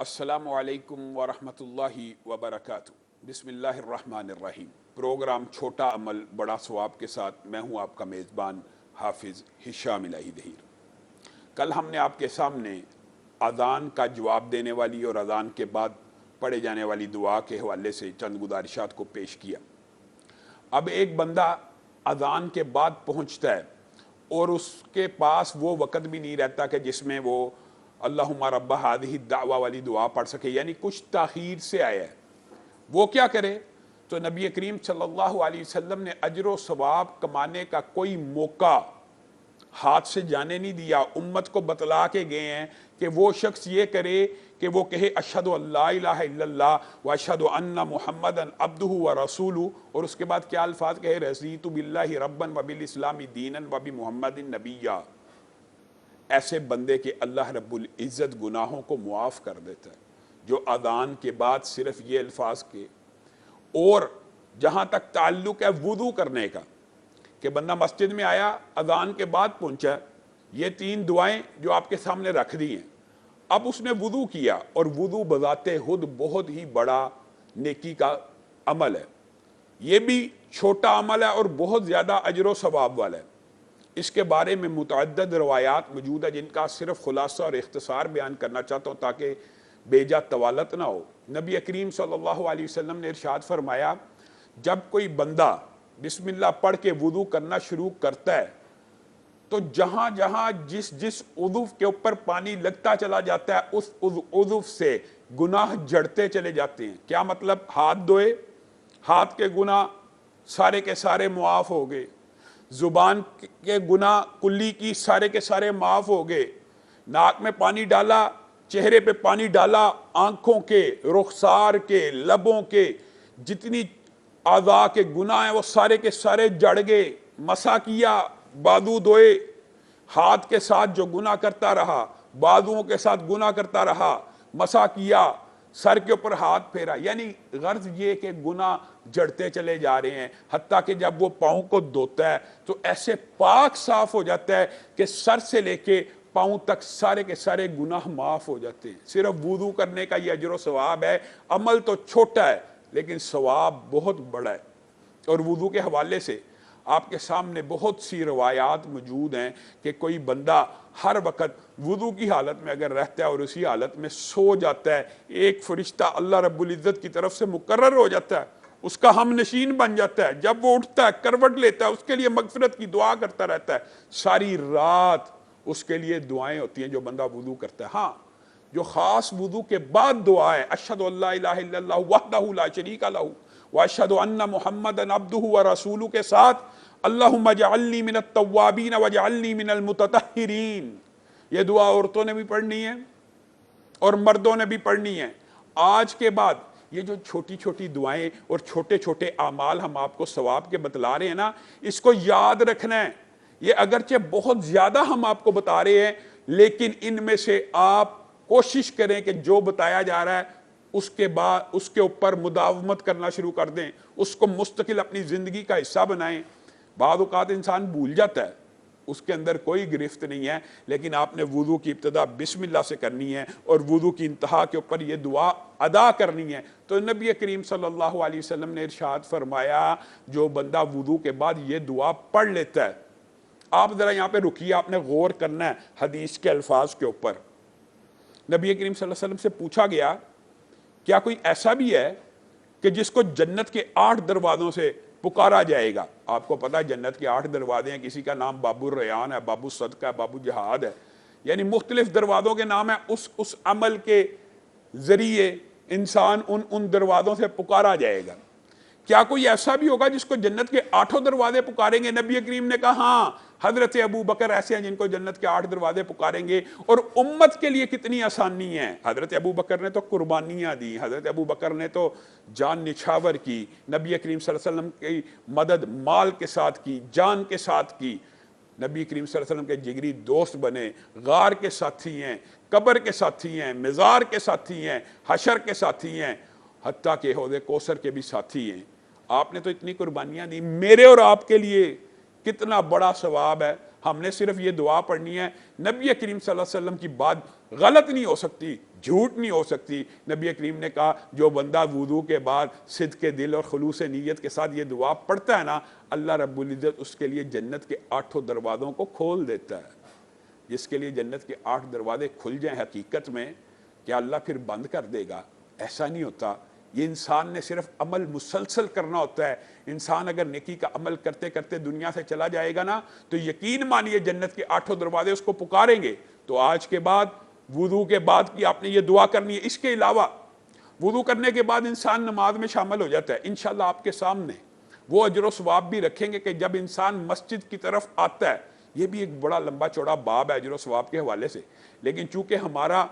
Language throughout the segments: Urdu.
السلام علیکم ورحمۃ اللہ وبرکاتہ۔ بسم اللہ الرحمن الرحیم۔ پروگرام چھوٹا عمل بڑا ثواب کے ساتھ میں ہوں آپ کا میزبان حافظ ہشام الہی دہیر۔ کل ہم نے آپ کے سامنے اذان کا جواب دینے والی اور اذان کے بعد پڑھے جانے والی دعا کے حوالے سے چند گزارشات کو پیش کیا۔ اب ایک بندہ اذان کے بعد پہنچتا ہے اور اس کے پاس وہ وقت بھی نہیں رہتا کہ جس میں وہ اللہم رب ہذہ الدعوہ والی دعا پڑھ سکے، یعنی کچھ تاخیر سے آیا ہے۔ وہ کیا کرے؟ تو نبی کریم صلی اللہ علیہ وسلم نے اجر و ثواب کمانے کا کوئی موقع ہاتھ سے جانے نہیں دیا۔ امت کو بتلا کے گئے ہیں کہ وہ شخص یہ کرے کہ وہ کہے اشہد ان لا الہ الا اللہ و اشہد ان محمدا عبدہ و رسولہ، اور اس کے بعد کیا الفاظ کہے؟ رضیت باللہ ربا و بالاسلام دینا و بمحمد نبیا۔ ایسے بندے کے اللہ رب العزت گناہوں کو معاف کر دیتا ہے، جو اذان کے بعد صرف یہ الفاظ کے۔ اور جہاں تک تعلق ہے وضو کرنے کا، کہ بندہ مسجد میں آیا، اذان کے بعد پہنچا، یہ تین دعائیں جو آپ کے سامنے رکھ دی ہیں، اب اس نے وضو کیا، اور وضو بذات خود بہت ہی بڑا نیکی کا عمل ہے۔ یہ بھی چھوٹا عمل ہے اور بہت زیادہ اجر و ثواب والا ہے۔ اس کے بارے میں متعدد روایات موجود ہیں جن کا صرف خلاصہ اور اختصار بیان کرنا چاہتا ہوں تاکہ بیجا طوالت نہ ہو۔ نبی کریم صلی اللہ علیہ وسلم نے ارشاد فرمایا، جب کوئی بندہ بسم اللہ پڑھ کے وضو کرنا شروع کرتا ہے تو جہاں جہاں جس عضو کے اوپر پانی لگتا چلا جاتا ہے اس عضو سے گناہ جڑتے چلے جاتے ہیں۔ کیا مطلب؟ ہاتھ دھوئے، ہاتھ کے گناہ سارے کے سارے معاف ہو گئے، زبان کے گناہ کلی کی سارے کے سارے معاف ہو گئے، ناک میں پانی ڈالا، چہرے پہ پانی ڈالا، آنکھوں کے، رخسار کے، لبوں کے جتنی اعضاء کے گناہ ہیں وہ سارے کے سارے جڑ گئے۔ مسح کیا، بازو دھوئے، ہاتھ کے ساتھ جو گناہ کرتا رہا بازوؤں کے ساتھ گناہ کرتا رہا، مسح کیا، سر کے اوپر ہاتھ پھیرا، یعنی غرض یہ کہ گناہ جڑتے چلے جا رہے ہیں، حتیٰ کہ جب وہ پاؤں کو دھوتا ہے تو ایسے پاک صاف ہو جاتا ہے کہ سر سے لے کے پاؤں تک سارے کے سارے گناہ معاف ہو جاتے ہیں۔ صرف وضو کرنے کا یہ اجر و ثواب ہے۔ عمل تو چھوٹا ہے لیکن ثواب بہت بڑا ہے۔ اور وضو کے حوالے سے آپ کے سامنے بہت سی روایات موجود ہیں کہ کوئی بندہ ہر وقت وضو کی حالت میں اگر رہتا ہے اور اسی حالت میں سو جاتا ہے، ایک فرشتہ اللہ رب العزت کی طرف سے مقرر ہو جاتا ہے، اس کا ہم نشین بن جاتا ہے۔ جب وہ اٹھتا ہے، کروٹ لیتا ہے، اس کے لیے مغفرت کی دعا کرتا رہتا ہے۔ ساری رات اس کے لیے دعائیں ہوتی ہیں جو بندہ وضو کرتا ہے۔ ہاں، جو خاص وضو کے بعد دعا ہے، اشہد ان لا الہ الا اللہ وحدہ لا شریک لہ واشہد ان محمدا عبدہ ورسولہ کے ساتھ اللہم اجعلنی من التوابین واجعلنی من المتطہرین، یہ دعا عورتوں نے بھی پڑھنی ہے اور مردوں نے بھی پڑھنی ہے۔ آج کے بعد یہ جو چھوٹی چھوٹی دعائیں اور چھوٹے چھوٹے اعمال ہم آپ کو ثواب کے بتلا رہے ہیں نا، اس کو یاد رکھنا ہے۔ یہ اگرچہ بہت زیادہ ہم آپ کو بتا رہے ہیں لیکن ان میں سے آپ کوشش کریں کہ جو بتایا جا رہا ہے اس کے بعد اس کے اوپر مداومت کرنا شروع کر دیں، اس کو مستقل اپنی زندگی کا حصہ بنائیں۔ بعض اوقات انسان بھول جاتا ہے، اس کے اندر کوئی گرفت نہیں ہے، لیکن آپ نے وضو کی ابتدا بسم اللہ سے کرنی ہے اور وضو کی انتہا کے اوپر یہ دعا ادا کرنی ہے۔ تو نبی کریم صلی اللہ علیہ وسلم نے ارشاد فرمایا، جو بندہ وضو کے بعد یہ دعا پڑھ لیتا ہے، آپ ذرا یہاں پہ رکیے، آپ نے غور کرنا ہے حدیث کے الفاظ کے اوپر۔ نبی کریم صلی اللہ علیہ وسلم سے پوچھا گیا، کیا کوئی ایسا بھی ہے کہ جس کو جنت کے 8 دروازوں سے پکارا جائے گا؟ آپ کو پتا ہے جنت کے 8 دروازے ہیں، کسی کا نام باب الریان ہے، باب الصدقہ ہے، باب الجہاد ہے، یعنی مختلف دروازوں کے نام ہیں۔ اس عمل کے ذریعے انسان ان دروازوں سے پکارا جائے گا۔ کیا کوئی ایسا بھی ہوگا جس کو جنت کے 8 دروازے پکاریں گے؟ نبی کریم نے کہا ہاں، حضرت ابو بکر ایسے ہیں جن کو جنت کے 8 دروازے پکاریں گے۔ اور امت کے لیے کتنی آسانی ہے، حضرت ابو بکر نے تو قربانیاں دی، حضرت ابو بکر نے تو جان نچھاور کی، نبی کریم صلی اللہ علیہ وسلم کی مدد مال کے ساتھ کی، جان کے ساتھ کی۔ نبی کریم صلی اللہ علیہ وسلم کے جگری دوست بنے، غار کے ساتھی ہیں، قبر کے ساتھی ہیں، مزار کے ساتھی ہیں، حشر کے ساتھی ہیں، حتیٰ کہ حوض کوثر کے بھی ساتھی ہیں۔ آپ نے تو اتنی قربانیاں دی، میرے اور آپ کے لیے کتنا بڑا ثواب ہے۔ ہم نے صرف یہ دعا پڑھنی ہے. نبی کریم صلی اللہ علیہ وسلم کی بات غلط نہیں ہو سکتی, جھوٹ نہیں ہو سکتی. نبی کریم نے کہا جو بندہ وضو کے بعد صدق کے دل اور خلوص نیت کے ساتھ یہ دعا پڑھتا ہے نا, اللہ رب العزت اس کے لیے جنت کے 8 دروازوں کو کھول دیتا ہے. جس کے لیے جنت کے 8 دروازے کھل جائیں حقیقت میں, کیا اللہ پھر بند کر دے گا؟ ایسا نہیں ہوتا. یہ انسان نے صرف عمل مسلسل کرنا ہوتا ہے. انسان اگر نیکی کا عمل کرتے کرتے دنیا سے چلا جائے گا نا, تو یقین مانیے جنت کے 8 دروازے اس کو پکاریں گے. تو آج کے بعد وضو کے بعد کی آپ نے یہ دعا کرنی ہے. اس کے علاوہ وضو کرنے کے بعد انسان نماز میں شامل ہو جاتا ہے. انشاءاللہ آپ کے سامنے وہ اجر و ثواب بھی رکھیں گے کہ جب انسان مسجد کی طرف آتا ہے. یہ بھی ایک بڑا لمبا چوڑا باب ہے اجر و ثواب کے حوالے سے, لیکن چونکہ ہمارا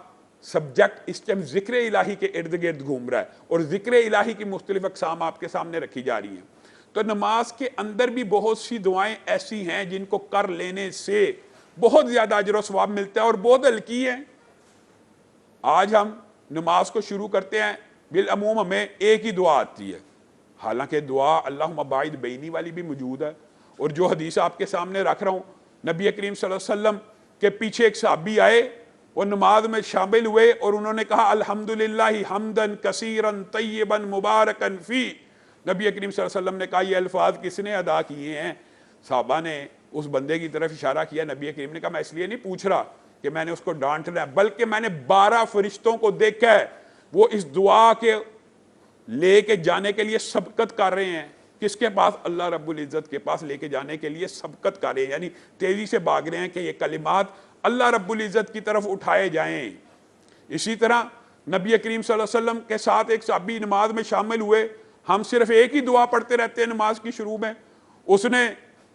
سبجیکٹ اس ٹائم ذکر الہی کے ارد گرد گھوم رہا ہے اور ذکر الہی کی مختلف اقسام آپ کے سامنے رکھی جا رہی ہیں, تو نماز کے اندر بھی بہت سی دعائیں ایسی ہیں جن کو کر لینے سے بہت زیادہ اجر و ثواب ملتا ہے اور بہت ہلکی ہیں. آج ہم نماز کو شروع کرتے ہیں, بالعموم ہمیں ایک ہی دعا آتی ہے, حالانکہ دعا اللہم باعد بینی والی بھی موجود ہے. اور جو حدیث آپ کے سامنے رکھ رہا ہوں, نبی کریم صلی اللہ علیہ وسلم کے پیچھے ایک صحابی آئے, وہ نماز میں شامل ہوئے اور انہوں نے کہا الحمدللہ حمدن کثیرن طیبن مبارکن فی. نبی کریم صلی اللہ علیہ وسلم نے کہا یہ الفاظ کس نے ادا کیے ہیں؟ صحابہ نے اس بندے کی طرف اشارہ کیا. نبی کریم نے کہا میں اس لیے نہیں پوچھ رہا کہ میں نے اس کو ڈانٹنا ہے, بلکہ میں نے 12 فرشتوں کو دیکھا ہے وہ اس دعا کے لے کے جانے کے لیے سبقت کر رہے ہیں. کس کے پاس؟ اللہ رب العزت کے پاس لے کے جانے کے لیے سبقت کر رہے ہیں, یعنی تیزی سے بھاگ رہے ہیں کہ یہ کلمات اللہ رب العزت کی طرف اٹھائے جائیں. اسی طرح نبی کریم صلی اللہ علیہ وسلم کے ساتھ ایک صحابی نماز میں شامل ہوئے. ہم صرف ایک ہی دعا پڑھتے رہتے ہیں نماز کی شروع میں. اس نے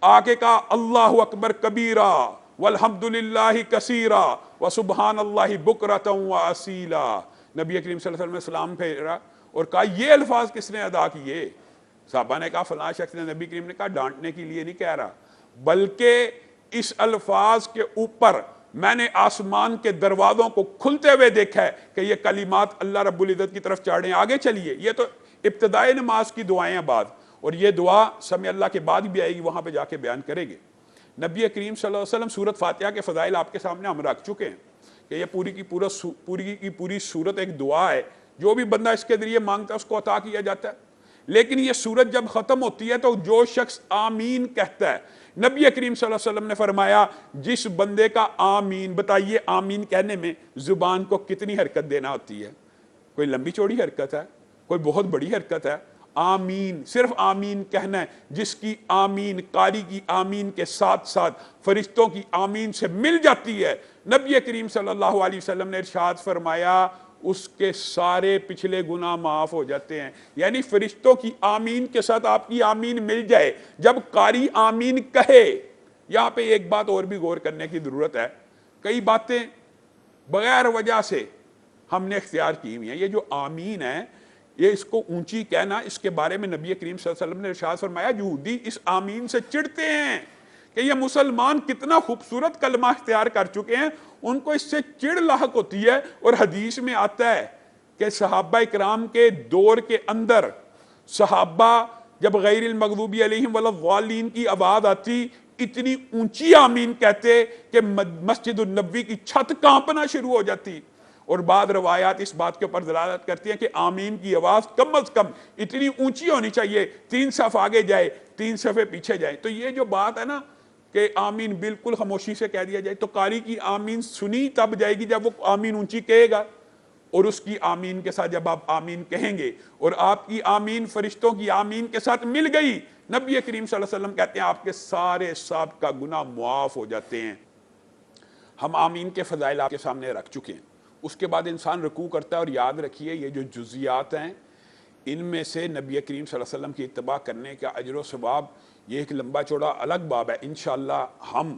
آ کے کہا اللہ اکبر کبیرہ والحمدللہ کثیرہ وسبحان اللہ بکرۃ واصیلا. نبی کریم صلی اللہ علیہ وسلم نے سلام پھیرا اور کہا یہ الفاظ کس نے ادا کیے؟ صحابہ نے کہا فلاں شخص نے. نبی کریم نے کہا ڈانٹنے کے لیے نہیں کہہ رہا, بلکہ اس الفاظ کے اوپر میں نے آسمان کے دروازوں کو کھلتے ہوئے دیکھا ہے کہ یہ کلمات اللہ رب العزت کی طرف چاڑھیں. آگے چلیے, یہ تو ابتدائی نماز کی دعائیں ہیں بعد, اور یہ دعا سمع اللہ کے بعد بھی آئے گی, وہاں پہ جا کے بیان کریں گے. نبی کریم صلی اللہ علیہ وسلم سورت فاتحہ کے فضائل آپ کے سامنے ہم رکھ چکے ہیں کہ یہ پوری کی پوری سورت ایک دعا ہے, جو بھی بندہ اس کے ذریعے مانگتا ہے اس کو عطا کیا جاتا ہے. لیکن یہ سورت جب ختم ہوتی ہے تو جو شخص آمین کہتا ہے, نبی کریم صلی اللہ علیہ وسلم نے فرمایا جس بندے کا آمین, بتائیے آمین کہنے میں زبان کو کتنی حرکت دینا ہوتی ہے؟ کوئی لمبی چوڑی حرکت ہے, کوئی بہت بڑی حرکت ہے؟ آمین, صرف آمین کہنا ہے. جس کی آمین قاری کی آمین کے ساتھ ساتھ فرشتوں کی آمین سے مل جاتی ہے, نبی کریم صلی اللہ علیہ وسلم نے ارشاد فرمایا اس کے سارے پچھلے گناہ معاف ہو جاتے ہیں. یعنی فرشتوں کی آمین کے ساتھ آپ کی آمین مل جائے جب قاری آمین کہے. یہاں پہ ایک بات اور بھی غور کرنے کی ضرورت ہے. کئی باتیں بغیر وجہ سے ہم نے اختیار کی ہوئی ہیں. یہ جو آمین ہے, یہ اس کو اونچی کہنا, اس کے بارے میں نبی کریم صلی اللہ علیہ وسلم نے ارشاد فرمایا یہودی اس آمین سے چڑھتے ہیں کہ یہ مسلمان کتنا خوبصورت کلمہ اختیار کر چکے ہیں, ان کو اس سے چڑ لاحق ہوتی ہے. اور حدیث میں آتا ہے کہ صحابہ اکرام کے دور کے اندر صحابہ جب غیر المغضوب علیہم ولا الضالین کی آواز آتی, اتنی اونچی آمین کہتے کہ مسجد النبوی کی چھت کانپنا شروع ہو جاتی. اور بعض روایات اس بات کے اوپر دلالت کرتی ہیں کہ آمین کی آواز کم از کم اتنی اونچی ہونی چاہیے, 3 صف آگے جائے 3 صفیں پیچھے جائے. تو یہ جو بات ہے نا کہ آمین بالکل خاموشی سے کہہ دیا جائے, تو قاری کی آمین سنی تب جائے گی جب وہ آمین اونچی کہے گا. اور اس کی آمین کے ساتھ جب آپ آمین کہیں گے اور آپ کی آمین فرشتوں کی آمین کے ساتھ مل گئی, نبی کریم صلی اللہ علیہ وسلم کہتے ہیں آپ کے سارے سابقہ گناہ معاف ہو جاتے ہیں. ہم آمین کے فضائل آپ کے سامنے رکھ چکے ہیں. اس کے بعد انسان رکوع کرتا ہے, اور یاد رکھیے یہ جو جزیات ہیں ان میں سے نبی کریم صلی اللہ علیہ وسلم کی اتباع کرنے کا اجر و ثواب یہ ایک لمبا چوڑا الگ باب ہے. انشاءاللہ ہم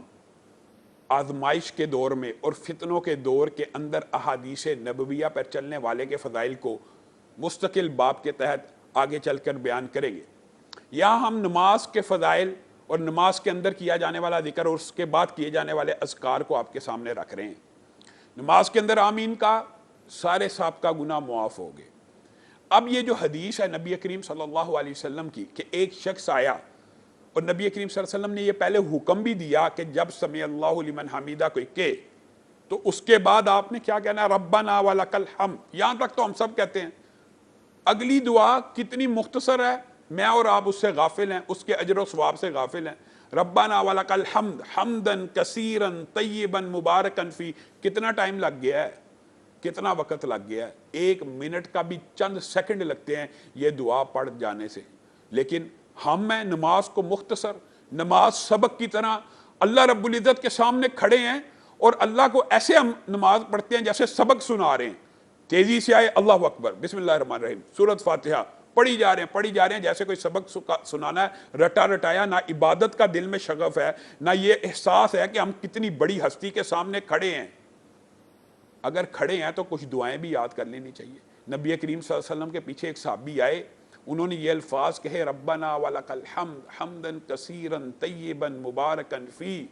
آزمائش کے دور میں اور فتنوں کے دور کے اندر احادیث نبویہ پر چلنے والے کے فضائل کو مستقل باب کے تحت آگے چل کر بیان کریں گے. یہاں ہم نماز کے فضائل اور نماز کے اندر کیا جانے والا ذکر اور اس کے بعد کیے جانے والے اذکار کو آپ کے سامنے رکھ رہے ہیں. نماز کے اندر آمین کا سارے سابقہ گناہ معاف ہو گئے. اب یہ جو حدیث ہے نبی کریم صلی اللہ علیہ وسلم کی کہ ایک شخص آیا اور نبی کریم صلی اللہ علیہ وسلم نے یہ پہلے حکم بھی دیا کہ جب سمع اللہ لمن حمیدہ کوئی کہے تو اس کے بعد آپ نے کیا کہنا ہے؟ ربنا ولک الحمد. یہاں تک تو ہم سب کہتے ہیں. اگلی دعا کتنی مختصر ہے، میں اور آپ اس سے غافل ہیں، اس کے اجر و ثواب سے غافل ہیں. ربنا ولک الحمد حمدا کثیرا طیبا مبارکا فی. کتنا ٹائم لگ گیا ہے، کتنا وقت لگ گیا ہے؟ 1 منٹ کا بھی چند سیکنڈ لگتے ہیں یہ دعا پڑھ جانے سے. لیکن ہم میں نماز کو مختصر، نماز سبق کی طرح اللہ رب العزت کے سامنے کھڑے ہیں اور اللہ کو ایسے ہم نماز پڑھتے ہیں جیسے سبق سنا رہے ہیں. تیزی سے آئے اللہ اکبر، بسم اللہ الرحمن الرحیم، سورۃ فاتحہ پڑھی جا رہے ہیں جیسے کوئی سبق سنانا ہے، رٹا رٹایا. نہ عبادت کا دل میں شغف ہے، نہ یہ احساس ہے کہ ہم کتنی بڑی ہستی کے سامنے کھڑے ہیں. اگر کھڑے ہیں تو کچھ دعائیں بھی یاد کر لینی چاہیے. نبی کریم صلی اللہ علیہ وسلم کے پیچھے ایک صحابی آئے، انہوں نے یہ الفاظ کہے ربنا ولک الحمد حمدا کثیرا طیبا مبارکا فی.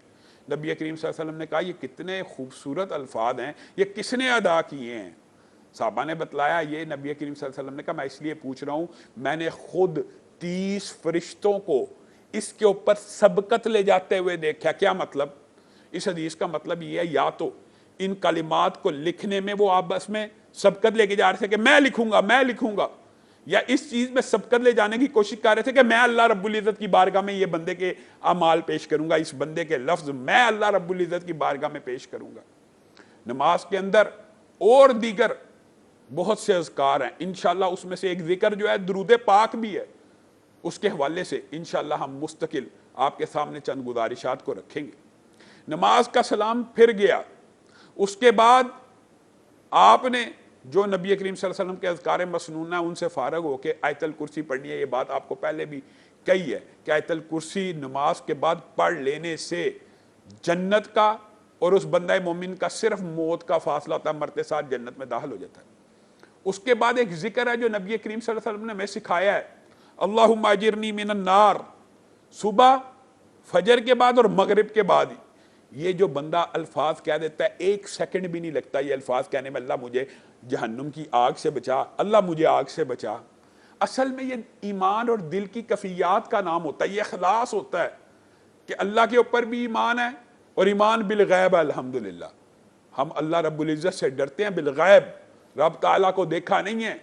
نبی کریم صلی اللہ علیہ وسلم نے کہا یہ کتنے خوبصورت الفاظ ہیں، یہ کس نے ادا کیے ہیں؟ صحابہ نے بتلایا یہ نبی کریم صلی اللہ علیہ وسلم نے کہا میں اس لیے پوچھ رہا ہوں، میں نے خود 30 فرشتوں کو اس کے اوپر سبقت لے جاتے ہوئے دیکھا. کیا مطلب؟ اس حدیث کا مطلب یہ ہے یا تو ان کلمات کو لکھنے میں وہ آپس میں سبقت لے کے جا رہے تھے کہ میں لکھوں گا، یا اس چیز میں سبقت لے جانے کی کوشش کر رہے تھے کہ میں اللہ رب العزت کی بارگاہ میں یہ بندے کے اعمال پیش کروں گا، اس بندے کے لفظ میں اللہ رب العزت کی بارگاہ میں پیش کروں گا. نماز کے اندر اور دیگر بہت سے اذکار ہیں، انشاءاللہ اس میں سے ایک ذکر جو ہے درود پاک بھی ہے. اس کے حوالے سے انشاءاللہ ہم مستقل آپ کے سامنے چند گزارشات کو رکھیں گے. نماز کا سلام پھر گیا، اس کے بعد آپ نے جو نبی کریم صلی اللہ علیہ وسلم کے اذکار مسنونہ ان سے فارغ ہو کے آیت الکرسی پڑھنی ہے. یہ بات آپ کو پہلے بھی کہی ہے کہ آیت الکرسی نماز کے بعد پڑھ لینے سے جنت کا اور اس بندہ مومن کا صرف موت کا فاصلہ ہوتا ہے، مرتے ساتھ جنت میں داخل ہو جاتا ہے. اس کے بعد ایک ذکر ہے جو نبی کریم صلی اللہ علیہ وسلم نے ہمیں سکھایا ہے، اللہم اجرنی من النار. صبح فجر کے بعد اور مغرب کے بعد یہ جو بندہ الفاظ کہہ دیتا ہے 1 سیکنڈ بھی نہیں لگتا یہ الفاظ کہنے میں، اللہ مجھے جہنم کی آگ سے بچا، اللہ مجھے آگ سے بچا. اصل میں یہ ایمان اور دل کی کفیات کا نام ہوتا ہے، یہ اخلاص ہوتا ہے کہ اللہ کے اوپر بھی ایمان ہے اور ایمان بالغیب ہے. الحمدللہ ہم اللہ رب العزت سے ڈرتے ہیں بالغیب، رب تعالیٰ کو دیکھا نہیں ہے.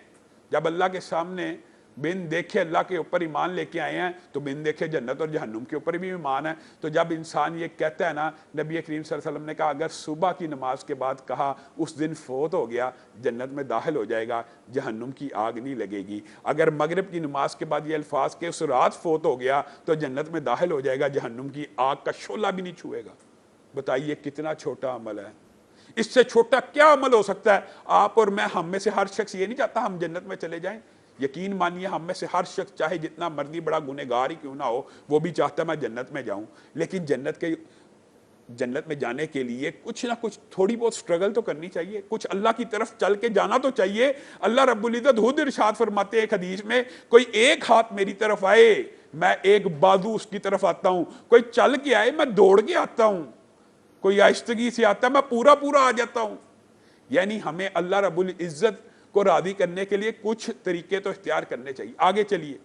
جب اللہ کے سامنے بن دیکھے اللہ کے اوپر ایمان لے کے آئے ہیں تو بن دیکھے جنت اور جہنم کے اوپر بھی ایمان ہے. تو جب انسان یہ کہتا ہے نا، نبی کریم صلی اللہ علیہ وسلم نے کہا اگر صبح کی نماز کے بعد کہا اس دن فوت ہو گیا جنت میں داخل ہو جائے گا، جہنم کی آگ نہیں لگے گی. اگر مغرب کی نماز کے بعد یہ الفاظ کہ اس رات فوت ہو گیا تو جنت میں داخل ہو جائے گا، جہنم کی آگ کا شعلہ بھی نہیں چھوئے گا. بتائیے کتنا چھوٹا عمل ہے، اس سے چھوٹا کیا عمل ہو سکتا ہے؟ آپ اور میں، ہم میں سے ہر شخص یہ نہیں چاہتا ہم جنت میں چلے جائیں. یقین مانیے ہم میں سے ہر شخص چاہے جتنا مرضی بڑا گنہگار ہی کیوں نہ ہو وہ بھی چاہتا ہے میں جنت میں جاؤں. لیکن جنت میں جانے کے لیے کچھ نہ کچھ تھوڑی بہت سٹرگل تو کرنی چاہیے، کچھ اللہ کی طرف چل کے جانا تو چاہیے. اللہ رب العزت خود ارشاد فرماتے ہیں ایک حدیث میں، کوئی ایک ہاتھ میری طرف آئے میں ایک بازو اس کی طرف آتا ہوں، کوئی چل کے آئے میں دوڑ کے آتا ہوں، کوئی آہستگی سے آتا ہے میں پورا آ جاتا ہوں. یعنی ہمیں اللہ رب العزت کو راضی کرنے کے لیے کچھ طریقے تو اختیار کرنے چاہیے. آگے چلیے،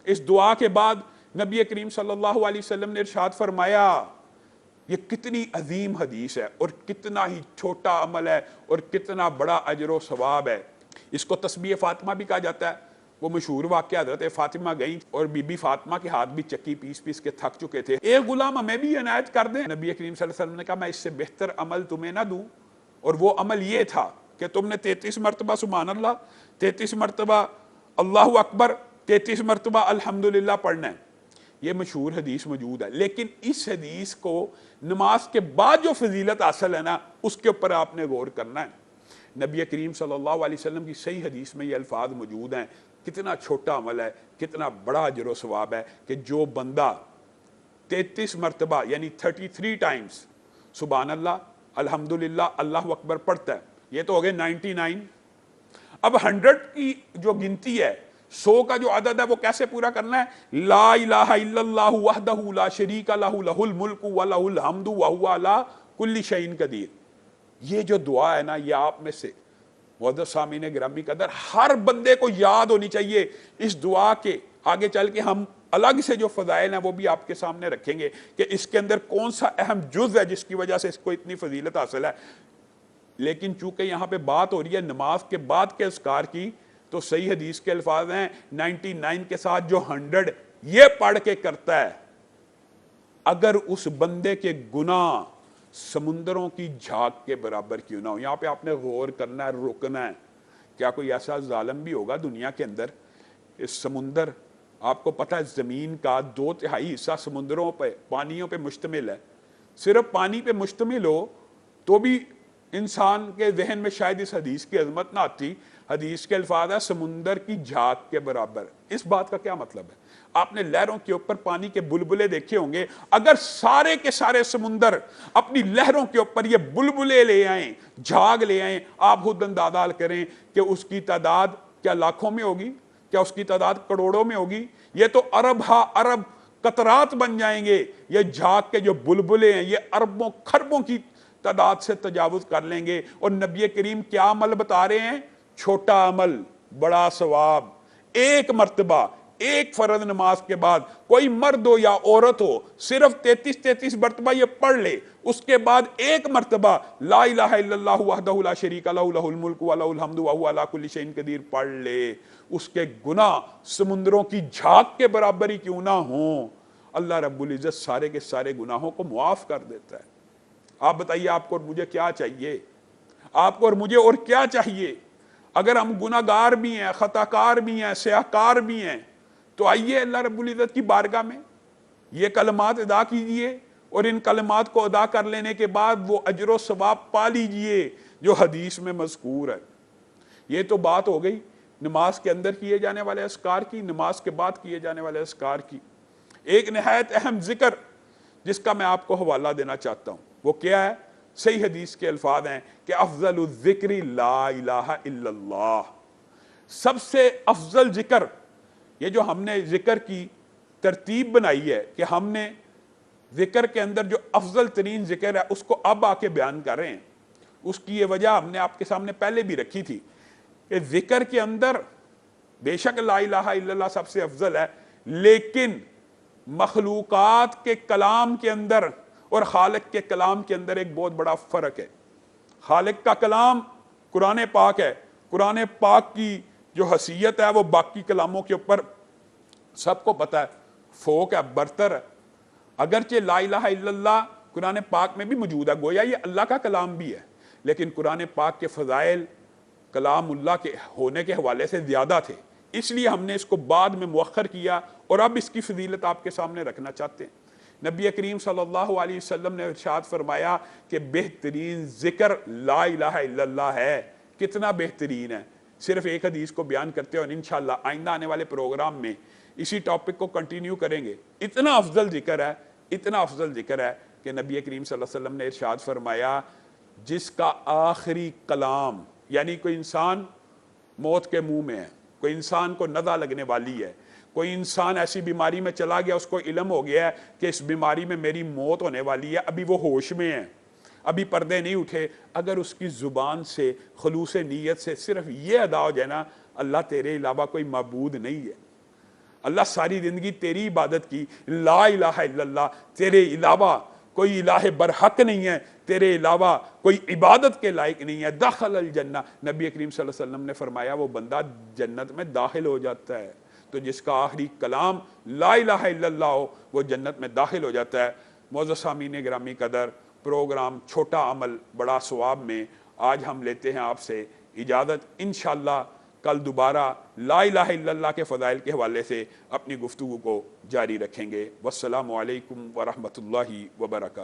اس دعا کے بعد نبی کریم صلی اللہ علیہ وسلم نے ارشاد فرمایا، یہ کتنی عظیم حدیث ہے اور کتنا ہی چھوٹا عمل ہے اور کتنا بڑا اجر و ثواب ہے. اس کو تسبیح فاطمہ بھی کہا جاتا ہے. وہ مشہور واقعہ حضرت فاطمہ گئیں اور بی بی فاطمہ کے ہاتھ بھی چکی پیس کے تھک چکے تھے. ایک غلام ہمیں بھی عنایت کر دیں. نبی کریم صلی اللہ علیہ وسلم نے کہا میں اس سے بہتر عمل تمہیں نہ دوں، اور وہ عمل یہ تھا کہ تم نے 33 مرتبہ سبحان اللہ، 33 مرتبہ اللہ اکبر، 33 مرتبہ الحمدللہ پڑھنا ہے. یہ مشہور حدیث موجود ہے، لیکن اس حدیث کو نماز کے بعد جو فضیلت حاصل ہے نا اس کے اوپر آپ نے غور کرنا ہے. نبی کریم صلی اللہ علیہ وسلم کی صحیح حدیث میں یہ الفاظ موجود ہیں. کتنا چھوٹا عمل ہے، کتنا بڑا اجر و ثواب ہے کہ جو بندہ 33 مرتبہ یعنی 33 ٹائمز سبحان اللہ الحمدللہ اللہ اکبر پڑھتا ہے. یہ تو ہو گئے 99. اب 100 کی جو گنتی ہے، 100 کا جو عدد ہے وہ کیسے پورا کرنا ہے؟ لا الہ الا اللہ وحدہ لا شریک لہ لہ الملک ولہ الحمد وہو علی کل شیء قدیر. یہ جو دعا ہے نا، یہ آپ میں سے معزز سامعین گرامی قدر ہر بندے کو یاد ہونی چاہیے. اس دعا کے آگے چل کے ہم الگ سے جو فضائل ہیں وہ بھی آپ کے سامنے رکھیں گے کہ اس کے اندر کون سا اہم جز ہے جس کی وجہ سے اس کو اتنی فضیلت حاصل ہے. لیکن چونکہ یہاں پہ بات ہو رہی ہے نماز کے بعد کے اذکار کی، تو صحیح حدیث کے الفاظ ہیں 99 کے ساتھ جو 100 یہ پڑھ کے کرتا ہے، اگر اس بندے کے گناہ سمندروں کی جھاگ کے برابر کیوں نہ ہو. یہاں پہ آپ نے غور کرنا ہے، رکنا ہے. کیا کوئی ایسا ظالم بھی ہوگا دنیا کے اندر؟ اس سمندر، آپ کو پتہ ہے زمین کا 2/3 حصہ سمندروں پہ، پانیوں پہ مشتمل ہے. صرف پانی پہ مشتمل ہو تو بھی انسان کے ذہن میں شاید اس حدیث کی عظمت نہ آتی. حدیث کے الفاظ ہے سمندر کی جھاگ کے برابر. اس بات کا کیا مطلب ہے؟ آپ نے لہروں کے اوپر پانی کے بلبلے دیکھے ہوں گے. اگر سارے کے سارے سمندر اپنی لہروں کے اوپر یہ بلبلے لے آئیں، جھاگ لے آئیں، آپ خود اندازہ کریں کہ اس کی تعداد کیا لاکھوں میں ہوگی؟ کیا اس کی تعداد کروڑوں میں ہوگی؟ یہ تو ارب ہا ارب قطرات بن جائیں گے. یہ جھاگ کے جو بلبلے ہیں یہ اربوں خربوں کی تعداد سے تجاوز کر لیں گے. اور نبی کریم کیا عمل بتا رہے ہیں؟ چھوٹا عمل بڑا ثواب. ایک مرتبہ ایک فرض نماز کے بعد کوئی مرد ہو یا عورت ہو صرف 33 مرتبہ یہ پڑھ لے، اس کے بعد ایک مرتبہ لا الہ الا اللہ وحدہ لا شریک لہ لہ الملک و لہ الحمد وہو علی کل شیء قدیر پڑھ لے، اس کے گناہ سمندروں کی جھاگ کے برابر ہی کیوں نہ ہوں، اللہ رب العزت سارے کے سارے گناہوں کو معاف کر دیتا ہے. آپ بتائیے آپ کو اور مجھے کیا چاہیے؟ آپ کو اور مجھے اور کیا چاہیے؟ اگر ہم گناہ گار بھی ہیں، خطا کار بھی ہیں، سیاہ کار بھی ہیں، تو آئیے اللہ رب العزت کی بارگاہ میں یہ کلمات ادا کیجئے اور ان کلمات کو ادا کر لینے کے بعد وہ اجر و ثواب پا لیجئے جو حدیث میں مذکور ہے. یہ تو بات ہو گئی نماز کے اندر کیے جانے والے اذکار کی، نماز کے بعد کیے جانے والے اذکار کی. ایک نہایت اہم ذکر جس کا میں آپ کو حوالہ دینا چاہتا ہوں وہ کیا ہے؟ صحیح حدیث کے الفاظ ہیں کہ افضل الذکر لا الہ الا اللہ. سب سے افضل ذکر، یہ جو ہم نے ذکر کی ترتیب بنائی ہے کہ ہم نے ذکر کے اندر جو افضل ترین ذکر ہے اس کو اب آ کے بیان کر رہے ہیں. اس کی یہ وجہ ہم نے آپ کے سامنے پہلے بھی رکھی تھی کہ ذکر کے اندر بے شک لا الہ الا اللہ سب سے افضل ہے، لیکن مخلوقات کے کلام کے اندر اور خالق کے کلام کے اندر ایک بہت بڑا فرق ہے. خالق کا کلام قرآن پاک ہے. قرآن پاک کی جو حیثیت ہے وہ باقی کلاموں کے اوپر سب کو پتہ ہے، فوق ہے، برتر ہے. اگرچہ لا الہ الا اللہ قرآن پاک میں بھی موجود ہے، گویا یہ اللہ کا کلام بھی ہے، لیکن قرآن پاک کے فضائل کلام اللہ کے ہونے کے حوالے سے زیادہ تھے، اس لیے ہم نے اس کو بعد میں مؤخر کیا اور اب اس کی فضیلت آپ کے سامنے رکھنا چاہتے ہیں. نبی کریم صلی اللہ علیہ وسلم نے ارشاد فرمایا کہ بہترین ذکر لا الہ الا اللہ ہے. کتنا بہترین ہے، صرف ایک حدیث کو بیان کرتے ہیں اور انشاءاللہ آئندہ آنے والے پروگرام میں اسی ٹاپک کو کنٹینیو کریں گے. اتنا افضل ذکر ہے، اتنا افضل ذکر ہے کہ نبی کریم صلی اللہ علیہ وسلم نے ارشاد فرمایا جس کا آخری کلام، یعنی کوئی انسان موت کے منہ میں ہے، کوئی انسان کو نزع لگنے والی ہے، کوئی انسان ایسی بیماری میں چلا گیا، اس کو علم ہو گیا ہے کہ اس بیماری میں میری موت ہونے والی ہے، ابھی وہ ہوش میں ہے، ابھی پردے نہیں اٹھے، اگر اس کی زبان سے خلوص نیت سے صرف یہ ادا ہو جائے نا، اللہ تیرے علاوہ کوئی معبود نہیں ہے، اللہ ساری زندگی تیری عبادت کی، لا الہ الا اللہ، تیرے علاوہ کوئی الہ برحق نہیں ہے، تیرے علاوہ کوئی عبادت کے لائق نہیں ہے، دخل الجنہ. نبی کریم صلی اللہ علیہ وسلم نے فرمایا وہ بندہ جنت میں داخل ہو جاتا ہے. تو جس کا آخری کلام لا الہ الا اللہ ہو وہ جنت میں داخل ہو جاتا ہے. معزز سامعین گرامی قدر، پروگرام چھوٹا عمل بڑا ثواب میں آج ہم لیتے ہیں آپ سے اجازت. انشاءاللہ کل دوبارہ لا الہ الا اللہ کے فضائل کے حوالے سے اپنی گفتگو کو جاری رکھیں گے. والسلام علیکم ورحمۃ اللہ وبرکاتہ.